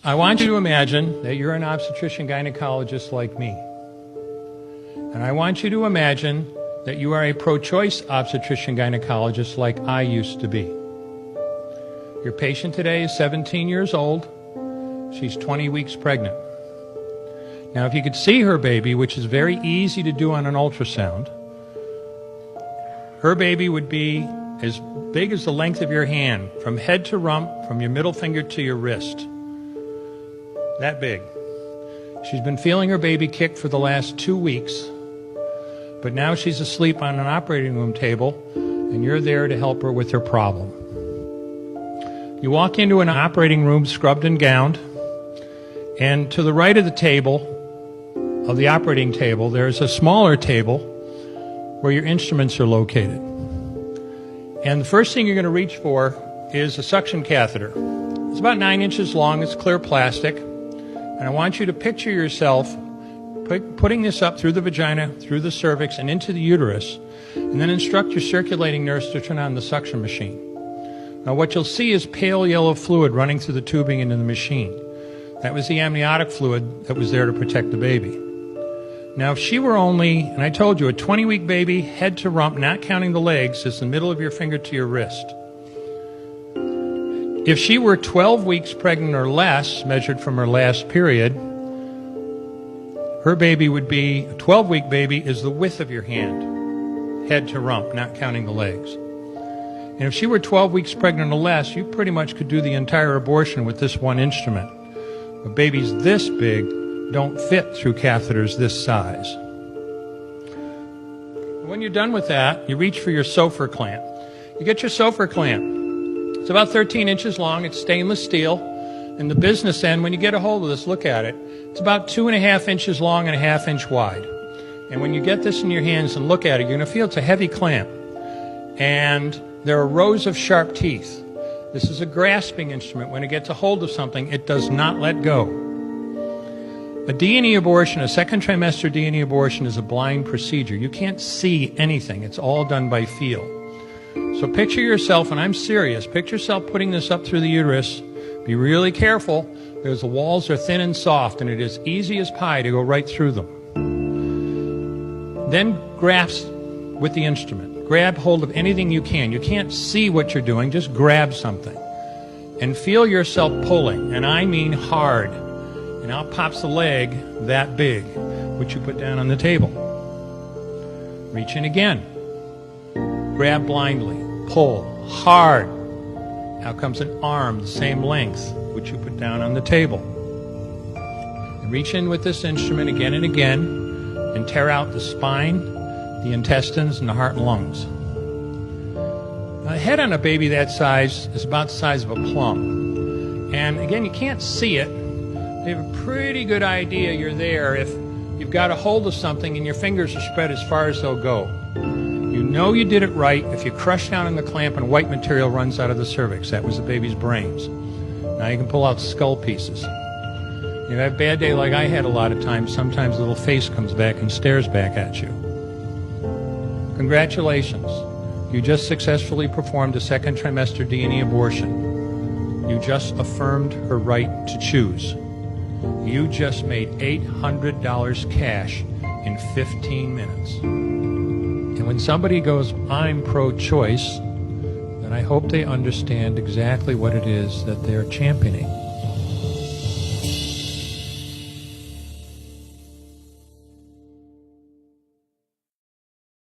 I want you to imagine that you're an obstetrician gynecologist like me. And I want you to imagine that you are a pro-choice obstetrician gynecologist like I used to be. Your patient today is 17 years old. She's 20 weeks pregnant. Now, if you could see her baby, which is very easy to do on an ultrasound, her baby would be as big as the length of your hand, from head to rump, from your middle finger to your wrist. That big. She's been feeling her baby kick for the last 2 weeks, but now she's asleep on an operating room table, and you're there to help her with her problem. You walk into an operating room scrubbed and gowned, and to the right of the table, of the operating table, there's a smaller table where your instruments are located. And the first thing you're going to reach for is a suction catheter. It's about 9 inches long, it's clear plastic. And I want you to picture yourself putting this up through the vagina, through the cervix, and into the uterus, and then instruct your circulating nurse to turn on the suction machine. Now what you'll see is pale yellow fluid running through the tubing into the machine. That was the amniotic fluid that was there to protect the baby. Now if she were only, and I told you, a 20-week baby, head to rump, not counting the legs, is the middle of your finger to your wrist. If she were 12 weeks pregnant or less, measured from her last period, her baby would be, a 12-week baby is the width of your hand, head to rump, not counting the legs. And if she were 12 weeks pregnant or less, you pretty much could do the entire abortion with this one instrument. But babies this big don't fit through catheters this size. When you're done with that, you reach for your Sofer clamp. You get your Sofer clamp. It's about 13 inches long. It's stainless steel. And the business end, when you get a hold of this, look at it. It's about 2.5 inches long and 1/2 inch wide. And when you get this in your hands and look at it, you're going to feel it's a heavy clamp. And there are rows of sharp teeth. This is a grasping instrument. When it gets a hold of something, it does not let go. A D&E abortion, a second trimester D&E abortion, is a blind procedure. You can't see anything. It's all done by feel. So picture yourself, and I'm serious, picture yourself putting this up through the uterus. Be really careful, because the walls are thin and soft, and it is easy as pie to go right through them. Then grasp with the instrument. Grab hold of anything you can. You can't see what you're doing, just grab something. And feel yourself pulling, and I mean hard. And out pops the leg that big, which you put down on the table. Reach in again. Grab blindly. Pull hard. Out comes an arm the same length, which you put down on the table. And reach in with this instrument again and again and tear out the spine, the intestines, and the heart and lungs. Now, the head on a baby that size is about the size of a plum. And again, you can't see it. You have a pretty good idea you're there if you've got a hold of something and your fingers are spread as far as they'll go. You know you did it right if you crush down on the clamp and white material runs out of the cervix. That was the baby's brains. Now you can pull out skull pieces. You have a bad day like I had a lot of times. Sometimes a little face comes back and stares back at you. Congratulations. You just successfully performed a second trimester D&E abortion. You just affirmed her right to choose. You just made $800 cash in 15 minutes. And when somebody goes, I'm pro-choice, then I hope they understand exactly what it is that they're championing.